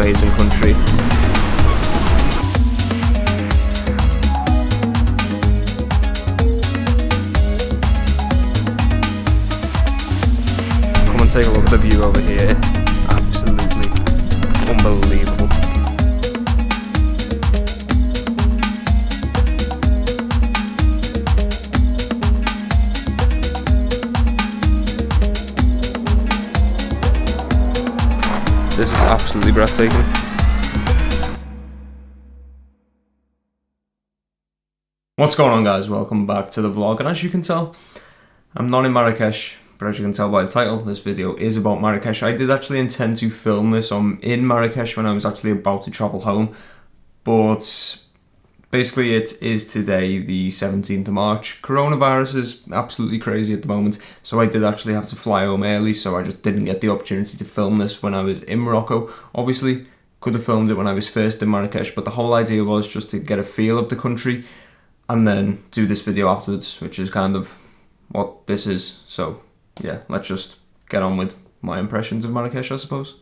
amazing country. Come and take a look at the view over here. It's absolutely unbelievable. This is absolutely breathtaking. What's going on, guys? Welcome back to the vlog, and as you can tell, I'm not in Marrakech, but as you can tell by the title, this video is about Marrakech. I did actually intend to film this in Marrakech when I was actually about to travel home, but basically it is today, the 17th of March. Coronavirus is absolutely crazy at the moment, so I did actually have to fly home early, so I just didn't get the opportunity to film this when I was in Morocco. Obviously, could have filmed it when I was first in Marrakech, but the whole idea was just to get a feel of the country and then do this video afterwards, which is kind of what this is. So yeah, let's just get on with my impressions of Marrakech, I suppose.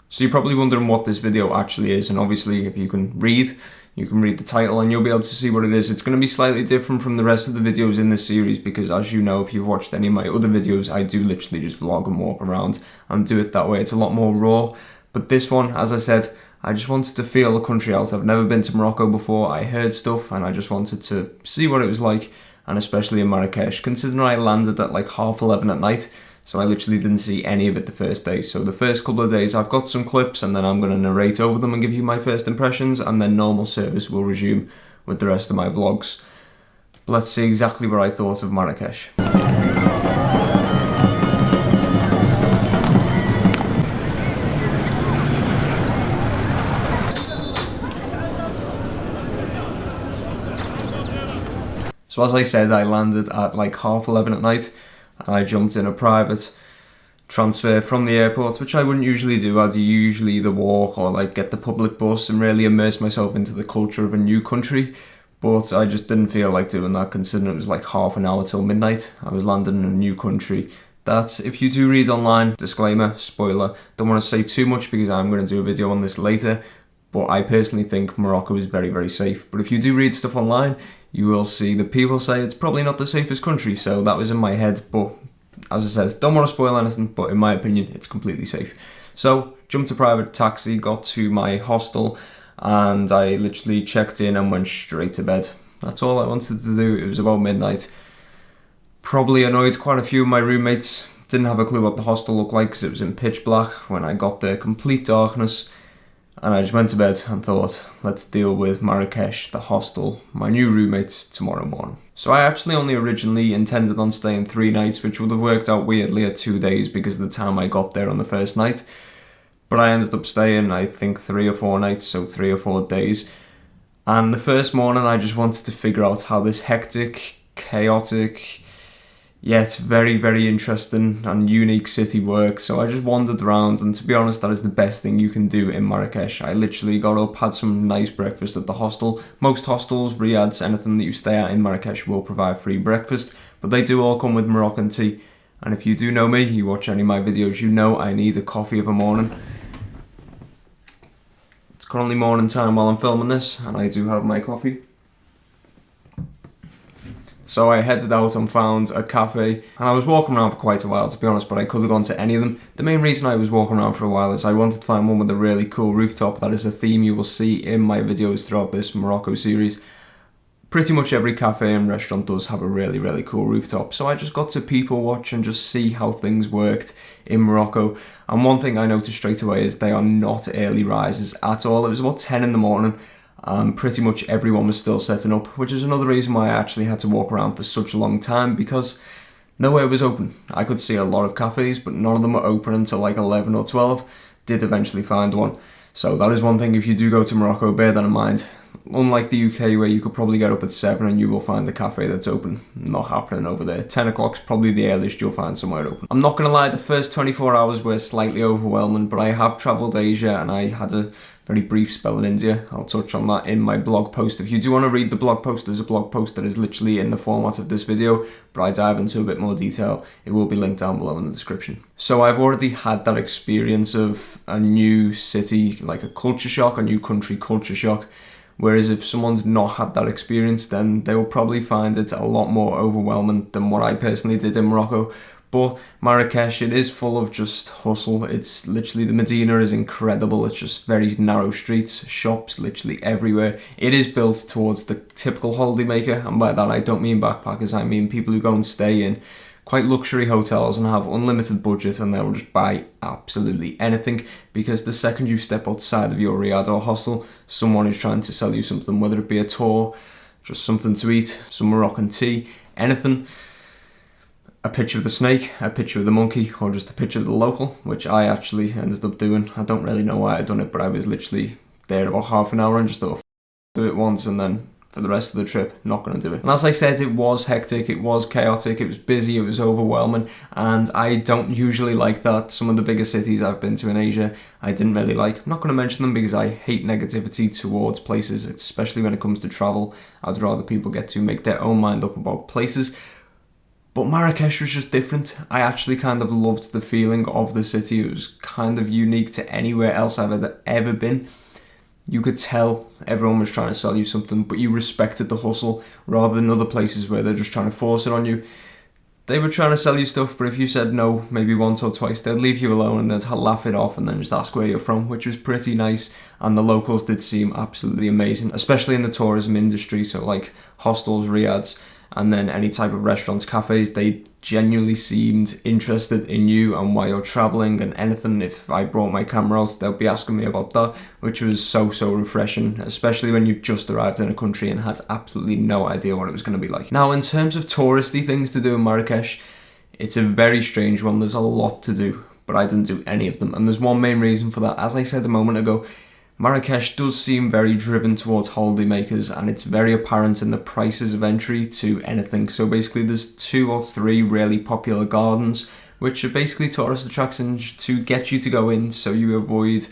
So you're probably wondering what this video actually is, and obviously if you can read the title and you'll be able to see what it is. It's going to be slightly different from the rest of the videos in this series because, as you know, if you've watched any of my other videos, I do literally just vlog and walk around and do it that way. It's a lot more raw, but this one, as I said, I just wanted to feel the country out. I've never been to Morocco before. I heard stuff and I just wanted to see what it was like, and especially in Marrakech, considering I landed at like 11:30 at night. So I literally didn't see any of it the first day. So the first couple of days I've got some clips and then I'm going to narrate over them and give you my first impressions, and then normal service will resume with the rest of my vlogs. But let's see exactly what I thought of Marrakech. So as I said, I landed at like 11:30 at night. And I jumped in a private transfer from the airport, which I wouldn't usually do. I'd usually either walk or like get the public bus and really immerse myself into the culture of a new country. But I just didn't feel like doing that, considering it was like half an hour till midnight. I was landing in a new country that, if you do read online, disclaimer, spoiler, don't want to say too much because I'm going to do a video on this later, but I personally think Morocco is very, very safe. But if you do read stuff online, you will see that people say it's probably not the safest country, so that was in my head. But as I said, don't want to spoil anything, but in my opinion, it's completely safe. So jumped a private taxi, got to my hostel, and I literally checked in and went straight to bed. That's all I wanted to do. It was about midnight. Probably annoyed quite a few of my roommates. Didn't have a clue what the hostel looked like because it was in pitch black when I got there, complete darkness. And I just went to bed and thought, let's deal with Marrakech, the hostel, my new roommates tomorrow morning. So I actually only originally intended on staying 3 nights, which would have worked out weirdly at 2 days because of the time I got there on the first night. But I ended up staying, I think, 3 or 4 nights, so 3 or 4 days. And the first morning I just wanted to figure out how this hectic, chaotic, yet very, very interesting and unique city works. So I just wandered around, and to be honest, that is the best thing you can do in Marrakech. I literally got up, had some nice breakfast at the hostel. Most hostels, riads, anything that you stay at in Marrakech will provide free breakfast, but they do all come with Moroccan tea. And if you do know me, you watch any of my videos, you know I need a coffee of a morning. It's currently morning time while I'm filming this, and I do have my coffee. So I headed out and found a cafe, and I was walking around for quite a while, to be honest, but I could have gone to any of them. The main reason I was walking around for a while is I wanted to find one with a really cool rooftop. That is a theme you will see in my videos throughout this Morocco series. Pretty much every cafe and restaurant does have a really, really cool rooftop. So I just got to people watch and just see how things worked in Morocco. And one thing I noticed straight away is they are not early risers at all. It was about 10 in the morning. Pretty much everyone was still setting up, which is another reason why I actually had to walk around for such a long time, because nowhere was open. I could see a lot of cafes, but none of them were open until like 11 or 12. Did eventually find one. So that is one thing, if you do go to Morocco, bear that in mind. unlike the UK where you could probably get up at 7 and you will find a cafe that's open. Not happening over there. 10 o'clock's probably the earliest you'll find somewhere open. I'm not going to lie, the first 24 hours were slightly overwhelming, but I have travelled Asia and I had a very brief spell in India. I'll touch on that in my blog post. If you do want to read the blog post, there's a blog post that is literally in the format of this video, but I dive into a bit more detail. It will be linked down below in the description. So I've already had that experience of a new city, like a culture shock, a new country culture shock. Whereas if someone's not had that experience, then they will probably find it a lot more overwhelming than what I personally did in Morocco. But Marrakech, it is full of just hustle. It's literally, the Medina is incredible. It's just very narrow streets, shops literally everywhere. It is built towards the typical holidaymaker, and by that I don't mean backpackers, I mean people who go and stay in quite luxury hotels and have unlimited budget, and they'll just buy absolutely anything, because the second you step outside of your riad or hostel, someone is trying to sell you something, whether it be a tour, just something to eat, some Moroccan tea, anything. A picture of the snake, a picture of the monkey, or just a picture of the local, which I actually ended up doing. I don't really know why I'd done it, but I was literally there about half an hour and just thought, do it once, and then for the rest of the trip, not going to do it. And as I said, it was hectic, it was chaotic, it was busy, it was overwhelming, and I don't usually like that. Some of the bigger cities I've been to in Asia, I didn't really like. I'm not going to mention them because I hate negativity towards places, especially when it comes to travel. I'd rather people get to make their own mind up about places. But Marrakech was just different. I actually kind of loved the feeling of the city. It was kind of unique to anywhere else I've ever been. You could tell everyone was trying to sell you something, but you respected the hustle rather than other places where they're just trying to force it on you. They were trying to sell you stuff, but if you said no, maybe once or twice, they'd leave you alone and they'd laugh it off and then just ask where you're from, which was pretty nice. And the locals did seem absolutely amazing, especially in the tourism industry. So like hostels, riads, and then any type of restaurants, cafes, they genuinely seemed interested in you and why you're traveling and anything. If I brought my camera out, they'll be asking me about that, which was so refreshing, especially when you've just arrived in a country and had absolutely no idea what it was going to be like. Now, in terms of touristy things to do in Marrakech, it's a very strange one. There's a lot to do, but I didn't do any of them. And there's one main reason for that. As I said a moment ago, Marrakech does seem very driven towards holidaymakers, and it's very apparent in the prices of entry to anything. So basically there's 2 or 3 really popular gardens, which are basically tourist attractions to get you to go in so you avoid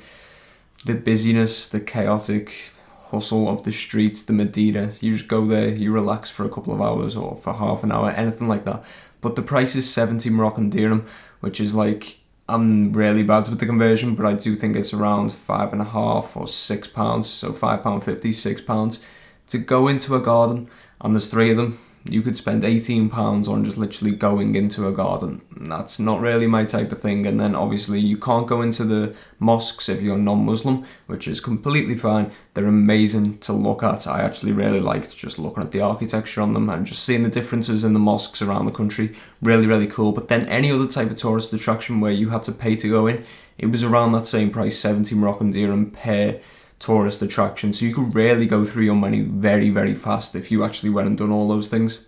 the busyness, the chaotic hustle of the streets, the Medina. You just go there, you relax for a couple of hours or for half an hour, anything like that. But the price is 70 Moroccan dirham, which is like, I'm really bad with the conversion, but I do think it's around £5.50 or £6, so £5.50, £6 to go into a garden, and there's 3 of them. You could spend £18 on just literally going into a garden. That's not really my type of thing. And then obviously you can't go into the mosques if you're non-Muslim, which is completely fine. They're amazing to look at. I actually really liked just looking at the architecture on them and just seeing the differences in the mosques around the country. Really cool. But then any other type of tourist attraction where you had to pay to go in, it was around that same price, 70 Moroccan dirham per tourist attraction. So you could really go through your money very fast if you actually went and done all those things.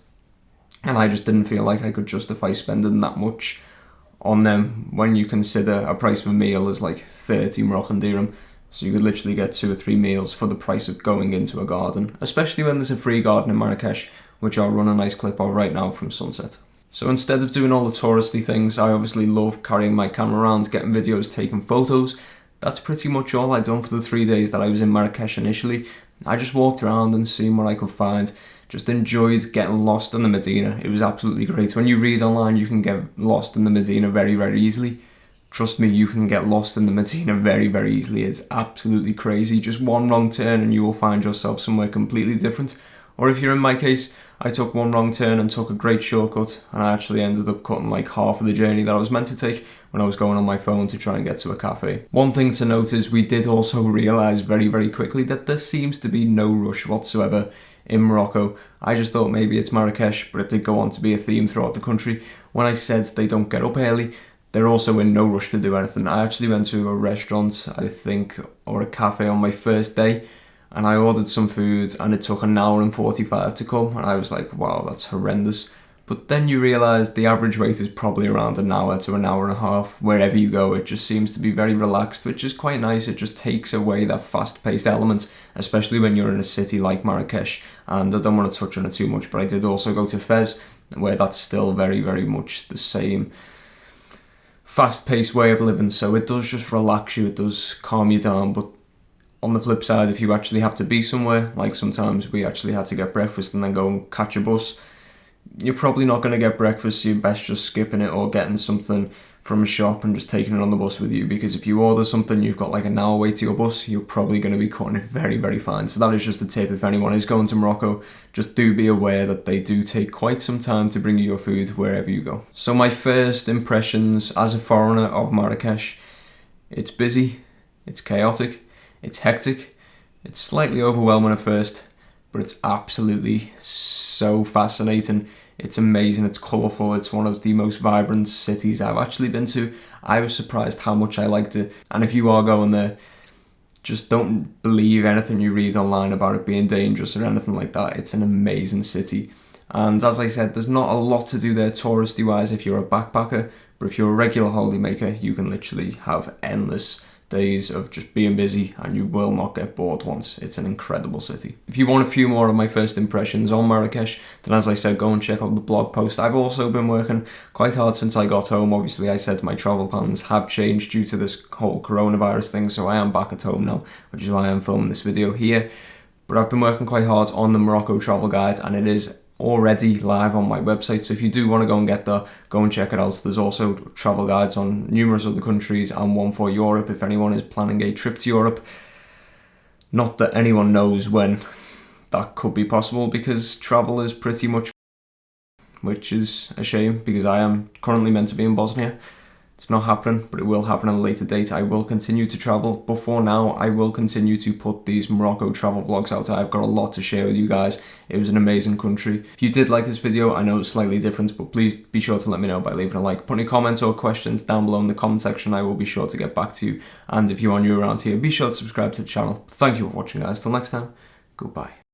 And I just didn't feel like I could justify spending that much on them when you consider a price of a meal is like 30 Moroccan dirham. So you could literally get 2 or 3 meals for the price of going into a garden, especially when there's a free garden in Marrakech, which I'll run a nice clip of right now from sunset. So instead of doing all the touristy things, I obviously love carrying my camera around, getting videos, taking photos. That's pretty much all I'd done for the 3 days that I was in Marrakech initially. I just walked around and seen what I could find. Just enjoyed getting lost in the Medina. It was absolutely great. When you read online, you can get lost in the Medina very easily. Trust me, you can get lost in the Medina very easily. It's absolutely crazy. Just one wrong turn and you will find yourself somewhere completely different. Or if you're in my case, I took one wrong turn and took a great shortcut, and I actually ended up cutting like half of the journey that I was meant to take when I was going on my phone to try and get to a cafe. One thing to note is we did also realise very quickly that there seems to be no rush whatsoever in Morocco. I just thought maybe it's Marrakech, but it did go on to be a theme throughout the country. When I said they don't get up early, they're also in no rush to do anything. I actually went to a restaurant, I think, or a cafe on my first day, and I ordered some food and it took 1 hour and 45 to come, and I was like, wow, that's horrendous. But then you realise the average wait is probably around an hour to an hour and a half. Wherever you go, it just seems to be very relaxed, which is quite nice. It just takes away that fast-paced element, especially when you're in a city like Marrakech. And I don't want to touch on it too much, but I did also go to Fez, where that's still very, very much the same fast-paced way of living. So it does just relax you, it does calm you down. But on the flip side, if you actually have to be somewhere, like sometimes we actually had to get breakfast and then go and catch a bus, you're probably not going to get breakfast, so you're best just skipping it or getting something from a shop and just taking it on the bus with you, because if you order something, you've got like an hour wait to your bus, you're probably going to be cutting it very, very fine. So that is just a tip. If anyone is going to Morocco, just do be aware that they do take quite some time to bring you your food wherever you go. So my first impressions as a foreigner of Marrakech: it's busy, it's chaotic, it's hectic, it's slightly overwhelming at first, but it's absolutely so fascinating. It's amazing, it's colourful, it's one of the most vibrant cities I've actually been to. I was surprised how much I liked it. And if you are going there, just don't believe anything you read online about it being dangerous or anything like that. It's an amazing city. And as I said, there's not a lot to do there touristy wise if you're a backpacker, but if you're a regular holidaymaker, you can literally have endless days of just being busy and you will not get bored once. It's an incredible city. If you want a few more of my first impressions on Marrakech, then as I said, go and check out the blog post. I've also been working quite hard since I got home. Obviously, I said my travel plans have changed due to this whole coronavirus thing, so I am back at home now, which is why I'm filming this video here. But I've been working quite hard on the Morocco travel guide, and it is already live on my website, so if you do want to go and get that, go and check it out. There's also travel guides on numerous other countries and one for Europe if anyone is planning a trip to Europe. Not that anyone knows when that could be possible, because travel is pretty much, which is a shame, because I am currently meant to be in Bosnia. It's not happening, but it will happen at a later date. I will continue to travel, but for now, I will continue to put these Morocco travel vlogs out. I've got a lot to share with you guys. It was an amazing country. If you did like this video, I know it's slightly different, but please be sure to let me know by leaving a like. Put any comments or questions down below in the comment section. I will be sure to get back to you. And if you are new around here, be sure to subscribe to the channel. Thank you for watching, guys. Till next time, goodbye.